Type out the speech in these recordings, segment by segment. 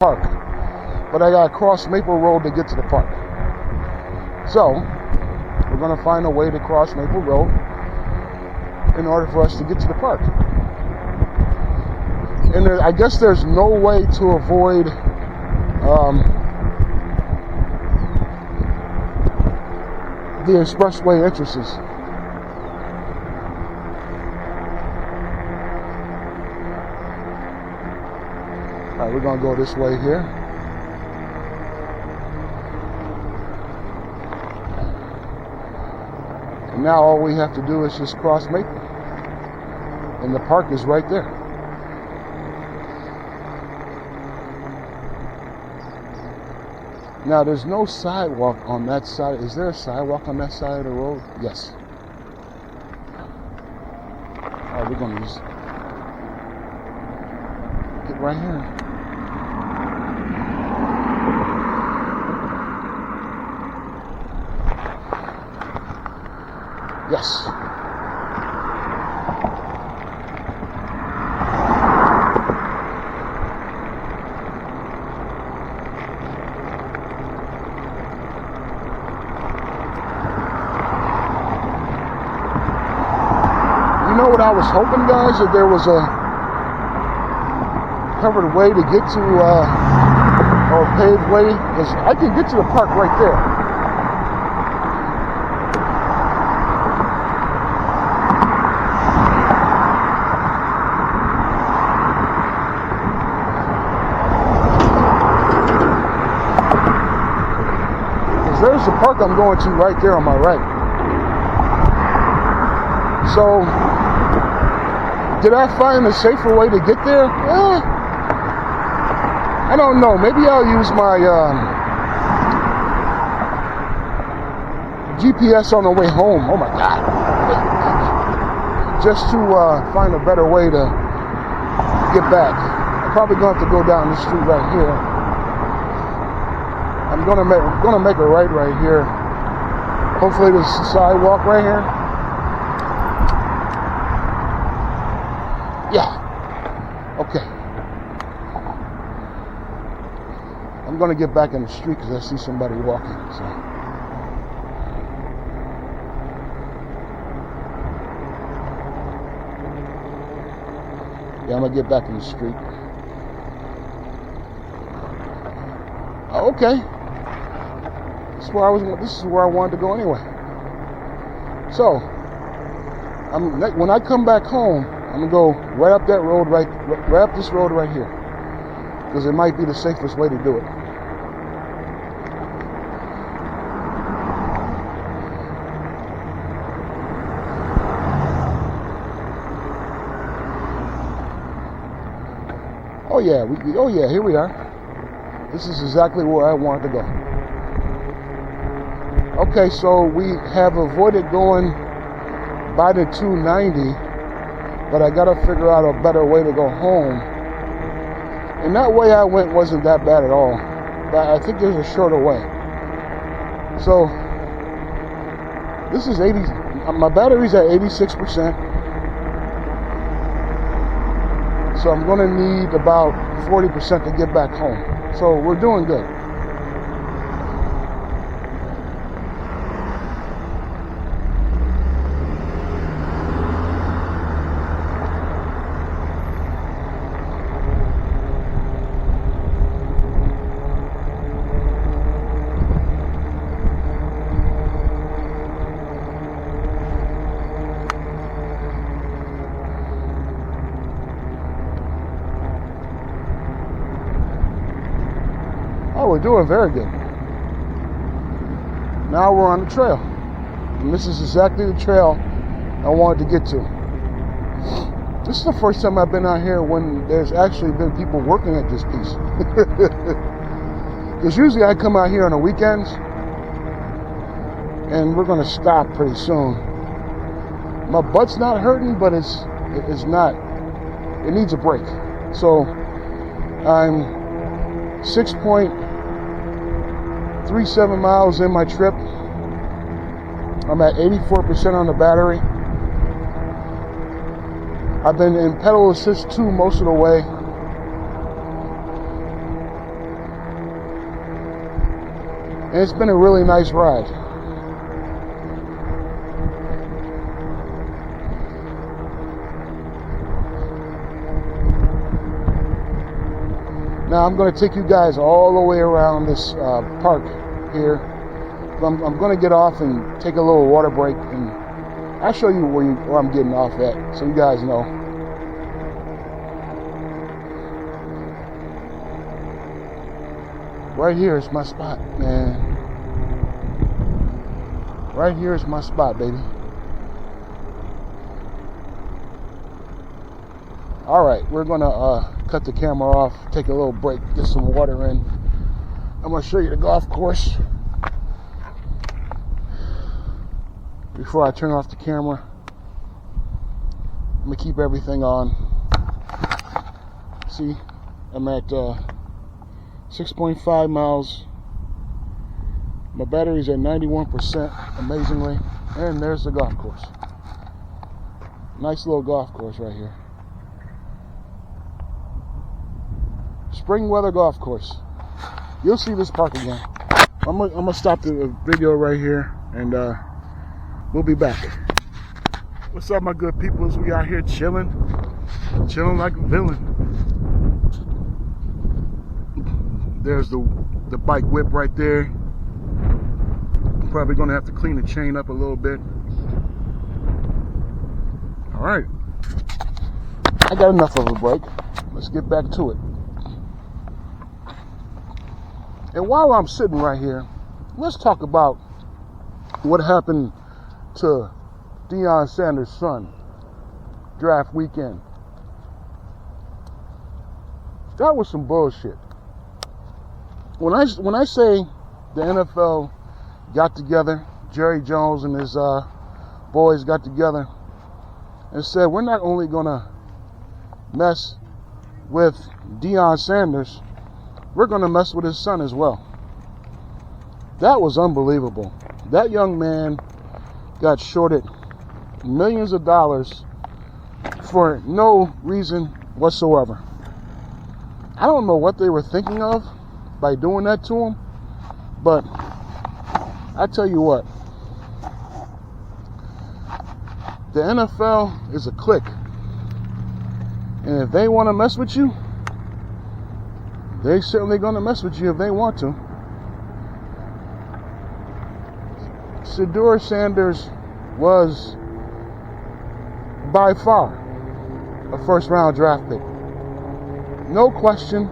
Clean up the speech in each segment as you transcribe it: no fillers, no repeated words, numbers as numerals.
park. But I gotta cross Maple Road to get to the park. So, we're gonna find a way to cross Maple Road in order for us to get to the park. And I guess there's no way to avoid the expressway entrances. Alright, we're gonna go this way here. And now all we have to do is just cross Maple. And the park is right there. Now there's no sidewalk on that side. Is there a sidewalk on that side of the road? Yes. Alright, we're gonna just get right here. Yes. You know what I was hoping, guys, that there was a covered way to get to, or a paved way, because I can get to the park right there. There's the park I'm going to right there on my right. So, did I find a safer way to get there? I don't know. Maybe I'll use my GPS on the way home. Oh my God. Just to find a better way to get back. I'm probably going to have to go down the street right here. I'm gonna make a right here. Hopefully there's a sidewalk right here. Yeah. Okay. I'm gonna get back in the street because I see somebody walking. So. Yeah, I'm gonna get back in the street. Okay. This is where I wanted to go anyway. So, when I come back home, I'm gonna go right up that road, right up this road right here, because it might be the safest way to do it. Oh yeah, here we are. This is exactly where I wanted to go. Okay, so we have avoided going by the 290, but I gotta figure out a better way to go home. And that way I went wasn't that bad at all. But I think there's a shorter way. So this is my battery's at 86%. So I'm gonna need about 40% to get back home. So we're doing good. We're doing very good. Now we're on the trail. And this is exactly the trail I wanted to get to. This is the first time I've been out here when there's actually been people working at this piece. Because usually I come out here on the weekends and we're going to stop pretty soon. My butt's not hurting, but it's not. It needs a break. So I'm 6.37 miles in my trip. I'm at 84% on the battery. I've been in pedal assist 2 most of the way. And it's been a really nice ride. Now I'm going to take you guys all the way around this park here. I'm going to get off and take a little water break, and I'll show you where I'm getting off at, so you guys know. Right here is my spot, man. Right here is my spot, baby. All right, we're gonna cut the camera off, take a little break, get some water in. I'm gonna show you the golf course before I turn off the camera. I'm gonna keep everything on. See, I'm at 6.5 miles. My battery's at 91%, amazingly. And there's the golf course. Nice little golf course right here. Spring weather golf course. You'll see this park again. I'm gonna stop the video right here, and we'll be back. What's up, my good peoples? We out here chilling like a villain. There's the bike whip right there. Probably gonna have to clean the chain up a little bit. All right, I got enough of a break. Let's get back to it. And while I'm sitting right here, let's talk about what happened to Deion Sanders' son draft weekend. That was some bullshit. When I say the NFL got together, Jerry Jones and his boys got together and said, we're not only gonna mess with Deion Sanders, we're gonna mess with his son as well. That was unbelievable. That young man got shorted millions of dollars for no reason whatsoever. I don't know what they were thinking of by doing that to him, but I tell you what, the NFL is a clique, and if they want to mess with you, they certainly gonna mess with you if they want to. Sedeur Sanders was by far a first-round draft pick, no question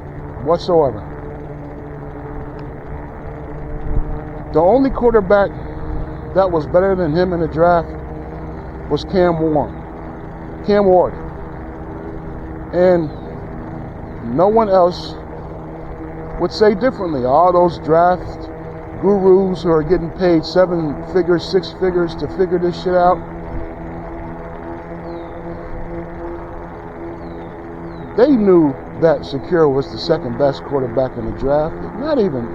whatsoever. The only quarterback that was better than him in the draft was Cam Ward. And no one else would say differently. All those draft gurus who are getting paid 7 figures, 6 figures to figure this shit out, they knew that Sedeur was the second best quarterback in the draft. Not even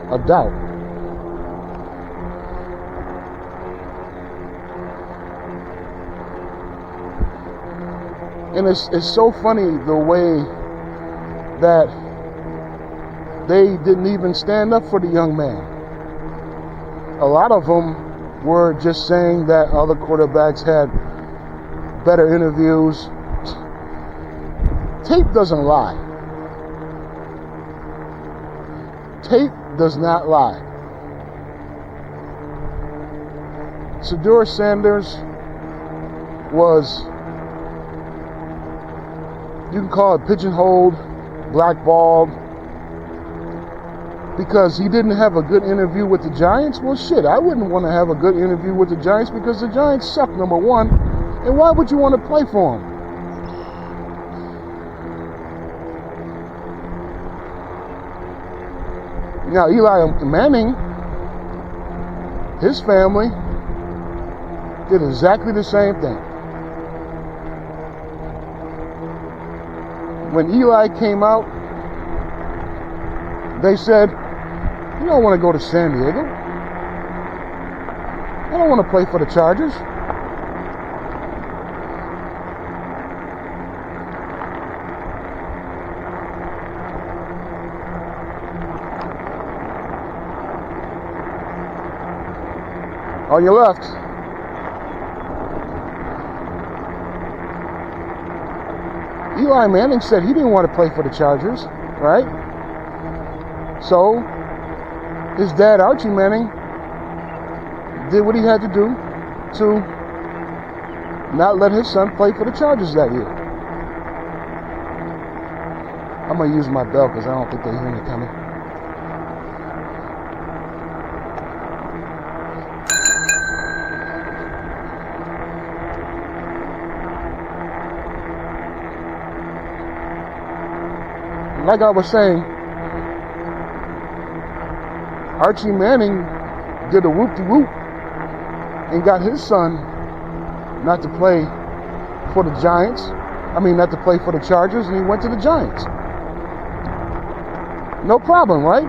a doubt. And it's so funny the way that they didn't even stand up for the young man. A lot of them were just saying that other quarterbacks had better interviews. Tape doesn't lie. Tape does not lie. Sedeur Sanders was, you can call it pigeonholed, blackballed, because he didn't have a good interview with the Giants. Well, shit, I wouldn't want to have a good interview with the Giants because the Giants suck, number one. And why would you want to play for them? Now, Eli Manning, his family, did exactly the same thing. When Eli came out, they said, you don't want to go to San Diego. I don't want to play for the Chargers. On your left. Eli Manning said he didn't want to play for the Chargers, right? So, his dad, Archie Manning, did what he had to do to not let his son play for the Chargers that year. I'm going to use my bell because I don't think they hear me coming. Like I was saying, Archie Manning did a whoop-de-whoop and got his son not to play for the Giants. Not to play for the Chargers, and he went to the Giants. No problem, right?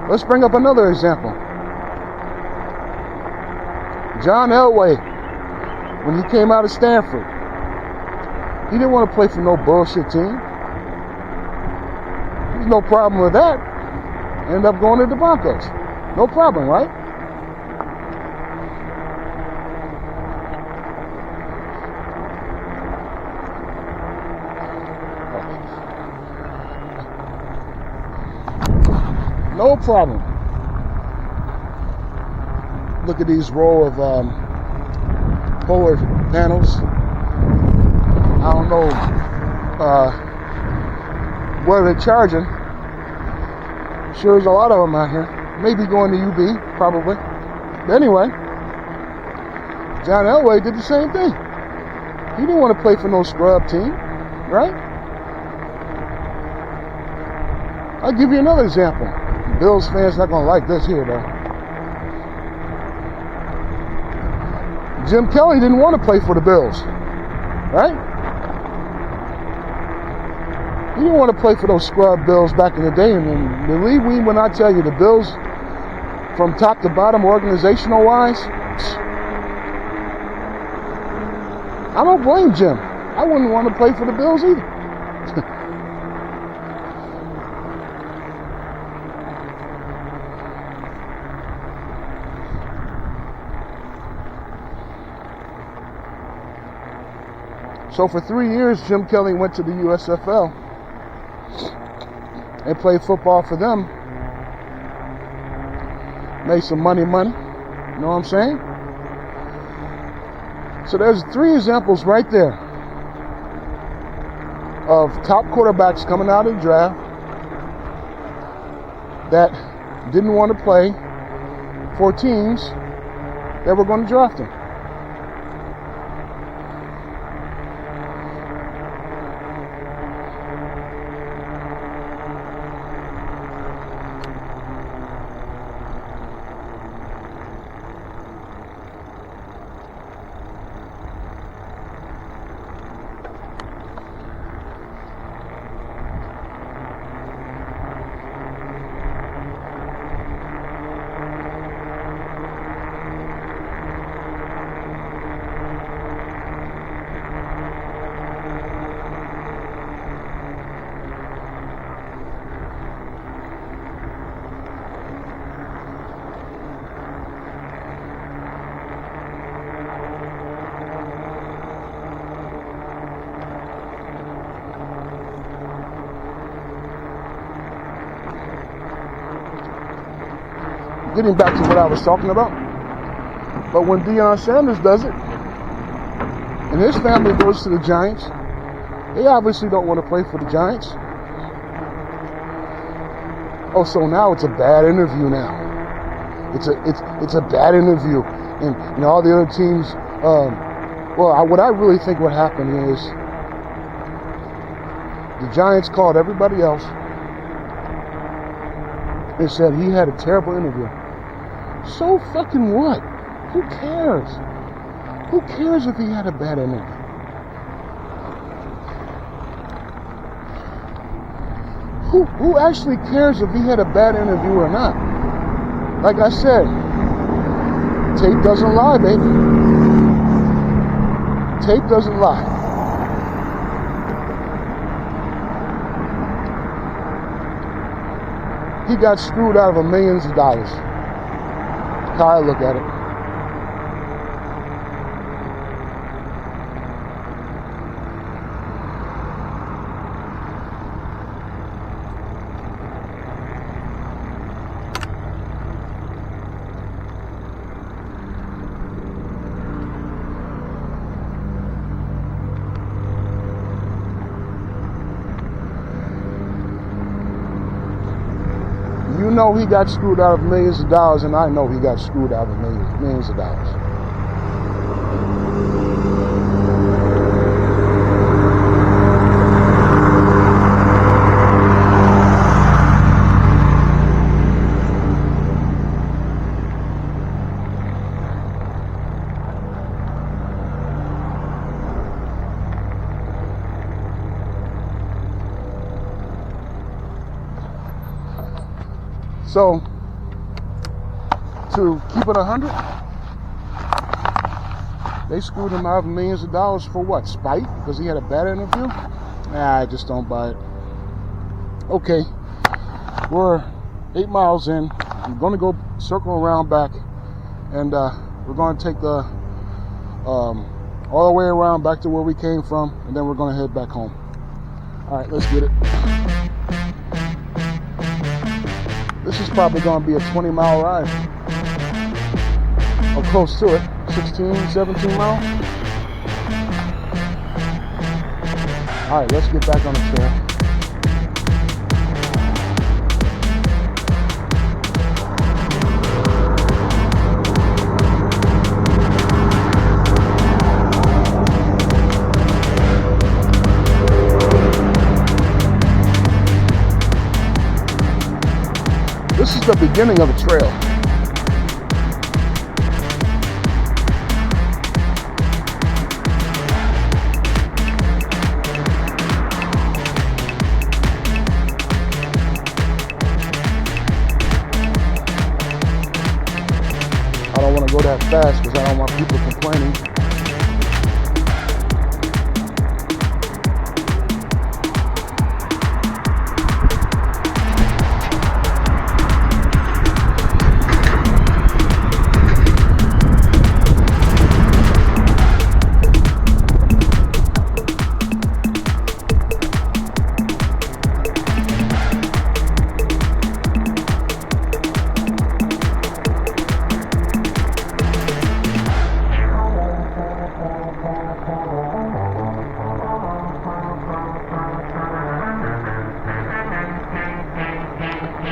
Let's bring up another example. John Elway, when he came out of Stanford, he didn't want to play for no bullshit team. There's no problem with that. End up going to the Broncos. No problem, right? No problem. Look at these row of polar panels. I don't know where they're charging. Sure there's a lot of them out here. Maybe going to UB, probably. But anyway, John Elway did the same thing. He didn't want to play for no scrub team, right? I'll give you another example. Bills fans not going to like this here, though. Jim Kelly didn't want to play for the Bills, right? He didn't want to play for those scrub Bills back in the day. And believe me when I tell you, the Bills, from top to bottom, organizational-wise, I don't blame Jim. I wouldn't want to play for the Bills either. So for 3 years, Jim Kelly went to the USFL and played football for them. Made some money. You know what I'm saying? So there's 3 examples right there of top quarterbacks coming out of the draft that didn't want to play for teams that were going to draft them. Getting back to what I was talking about. But when Deion Sanders does it, and his family goes to the Giants, they obviously don't want to play for the Giants. Oh, so now it's a bad interview now. It's a bad interview. And all the other teams, what I really think what happened is the Giants called everybody else and said he had a terrible interview. So fucking what? Who cares? Who cares if he had a bad interview? Who actually cares if he had a bad interview or not? Like I said, tape doesn't lie, baby. Tape doesn't lie. He got screwed out of millions of dollars. how I look at it. You know he got screwed out of millions of dollars, and I know he got screwed out of millions of dollars. So, to keep it 100, they screwed him out of millions of dollars for what? Spite? Because he had a bad interview? Nah, I just don't buy it. Okay, we're 8 miles in. I'm going to go circle around back, and we're going to take the all the way around back to where we came from, and then we're going to head back home. All right, let's get it. This is probably going to be a 20-mile ride, or close to it, 16, 17 miles. All right, let's get back on the trail. This is the beginning of a trail. I don't want to go that fast because I don't want people complaining.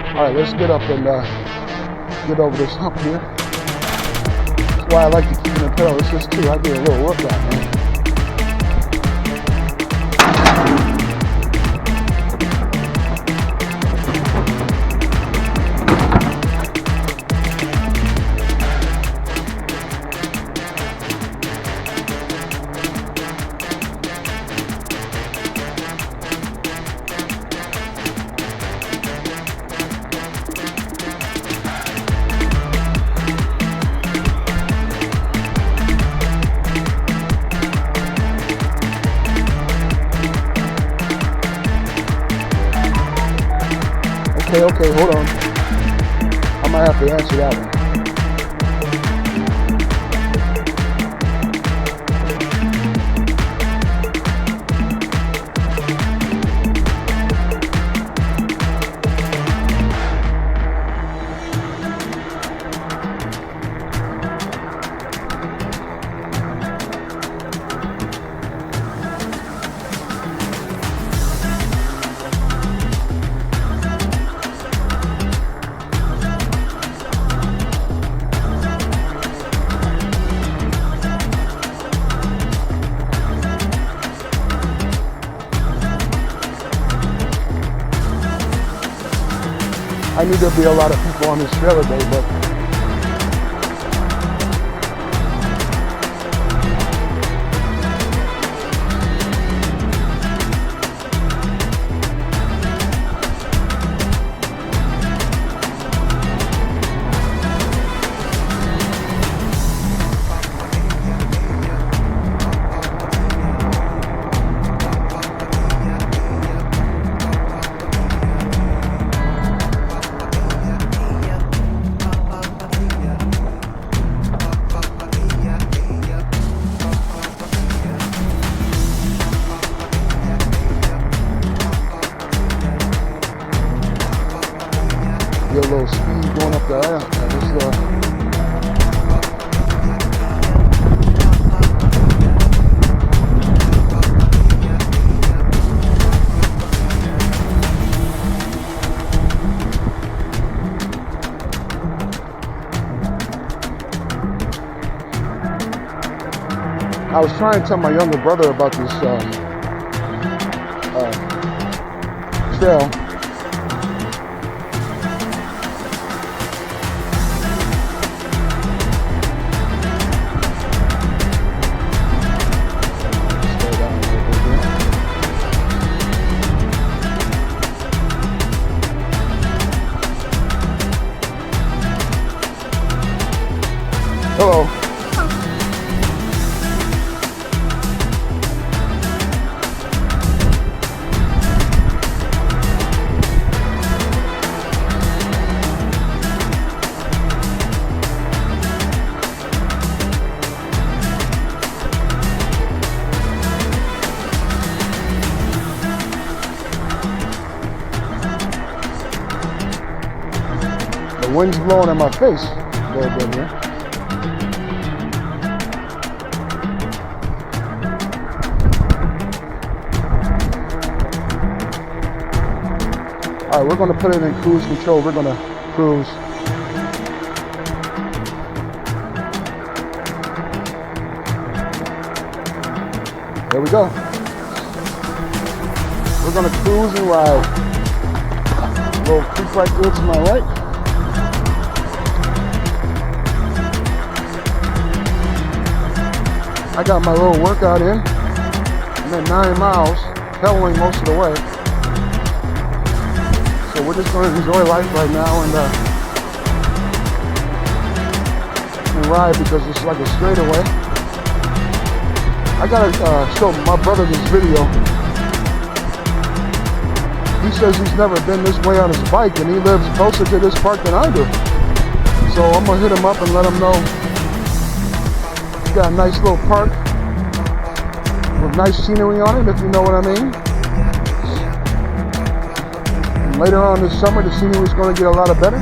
All right, let's get up and get over this hump here. That's why I like to keep it in pedal assist too. I do a little workout, man. Okay, hold on. I might have to answer that one. I knew there'd be a lot of people on this trail today, but get a little speed going up the ramp. I was trying to tell my younger brother about this trail. Hello. The wind's blowing in my face a little bit here. All right, we're going to put it in cruise control. We're going to cruise. There we go. We're going to cruise and ride. A little creek right there to my right. I got my little workout in. I'm at 9 miles, pedaling most of the way. So we're just going to enjoy life right now and ride because it's like a straightaway. I gotta show my brother this video. He says he's never been this way on his bike and he lives closer to this park than I do. So I'm gonna hit him up and let him know. Got a nice little park with nice scenery on it, if you know what I mean. And later on this summer, the scenery is going to get a lot better.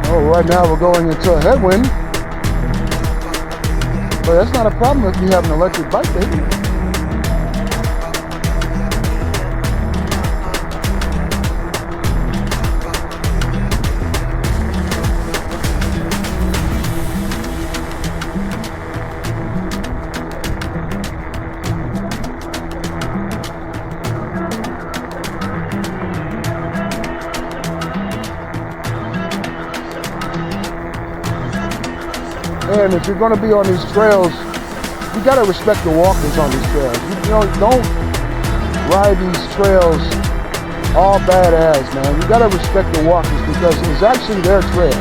Oh, right now we're going into a headwind, but that's not a problem if you have an electric bike, baby. And if you're going to be on these trails, you got to respect the walkers on these trails. You know, don't ride these trails all badass, man. You got to respect the walkers because it's actually their trail.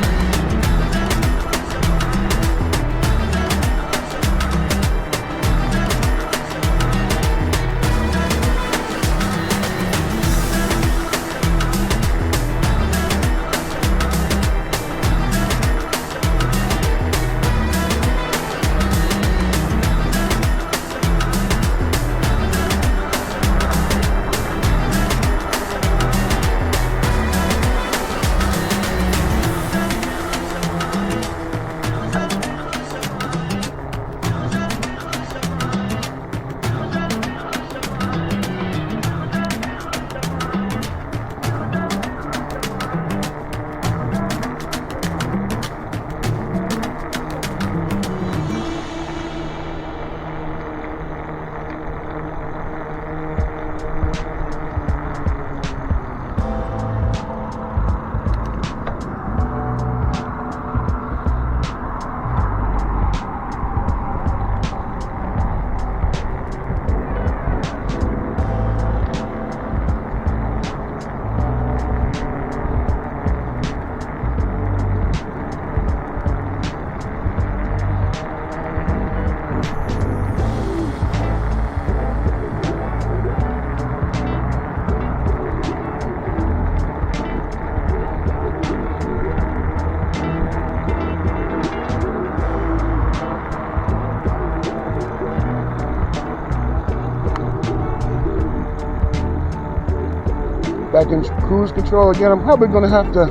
Back in cruise control again. I'm probably gonna have to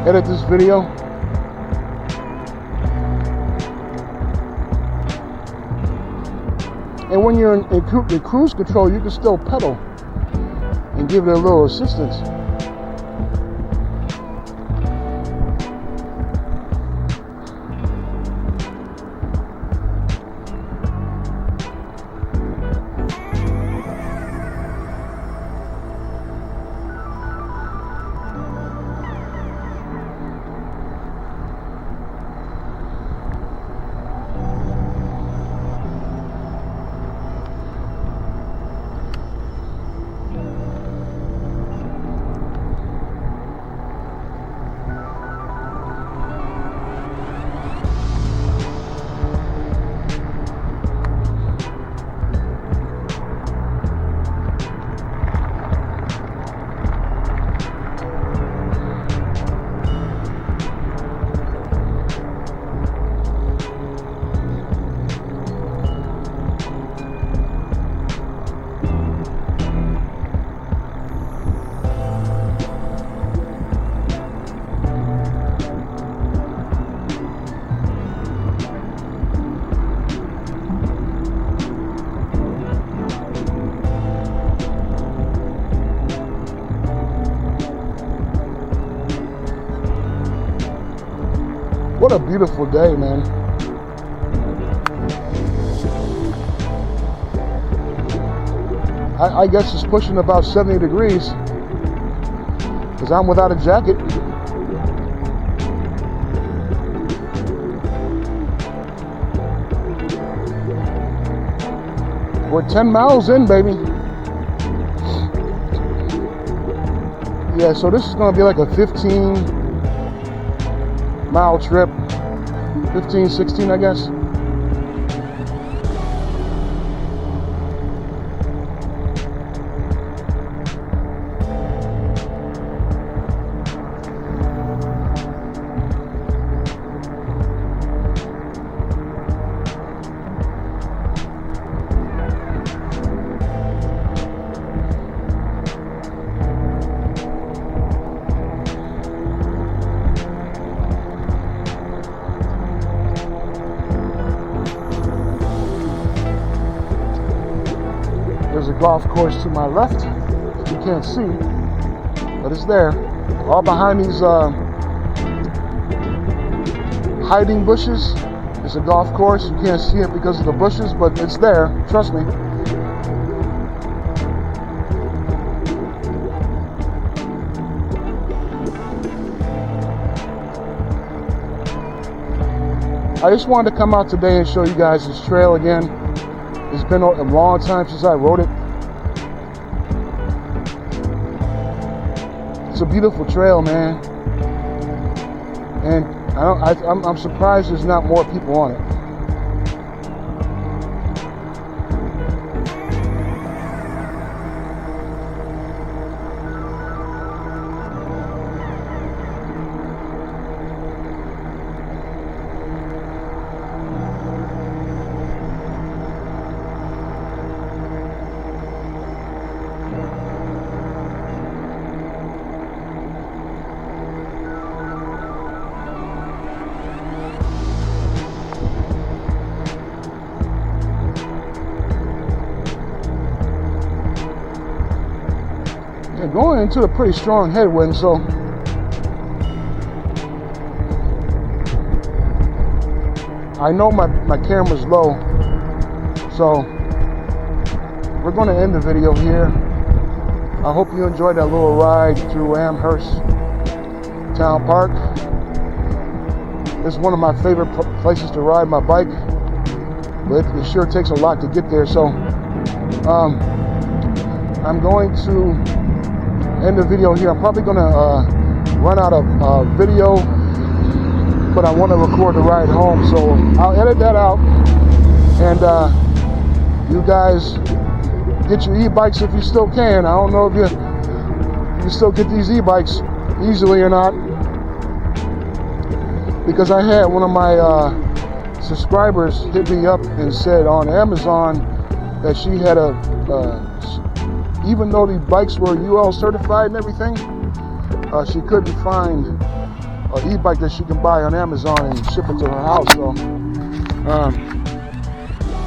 edit this video. And when you're in cruise control, you can still pedal and give it a little assistance. What a beautiful day, man. I guess it's pushing about 70 degrees because I'm without a jacket. We're 10 miles in, baby. Yeah, so this is going to be like a 15-mile trip. 15, 16, I guess. There's a golf course to my left that you can't see, but it's there. All behind these hiding bushes is a golf course. You can't see it because of the bushes, but it's there. Trust me. I just wanted to come out today and show you guys this trail again. It's been a long time since I rode it. It's a beautiful trail, man. And I'm surprised there's not more people on it. Going into a pretty strong headwind, so I know my camera's low, so we're going to end the video here. I hope you enjoyed that little ride through Amherst Town Park. It's one of my favorite places to ride my bike, but it sure takes a lot to get there, so I'm going to end the video here. I'm probably gonna run out of video, but I want to record the ride home, so I'll edit that out, and you guys get your e-bikes if you still can. I don't know if you still get these e-bikes easily or not, because I had one of my subscribers hit me up and said on Amazon that she had even though these bikes were UL certified and everything, she couldn't find an e-bike that she can buy on Amazon and ship it to her house. So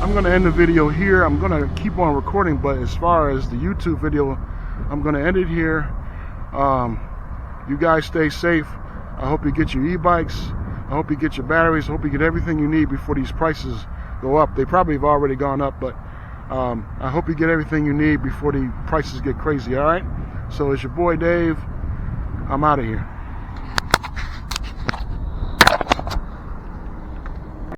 I'm going to end the video here. I'm going to keep on recording, but as far as the YouTube video, I'm going to end it here. You guys stay safe. I hope you get your e-bikes. I hope you get your batteries. I hope you get everything you need before these prices go up. They probably have already gone up, but I hope you get everything you need before the prices get crazy, all right? So it's your boy Dave. I'm out of here.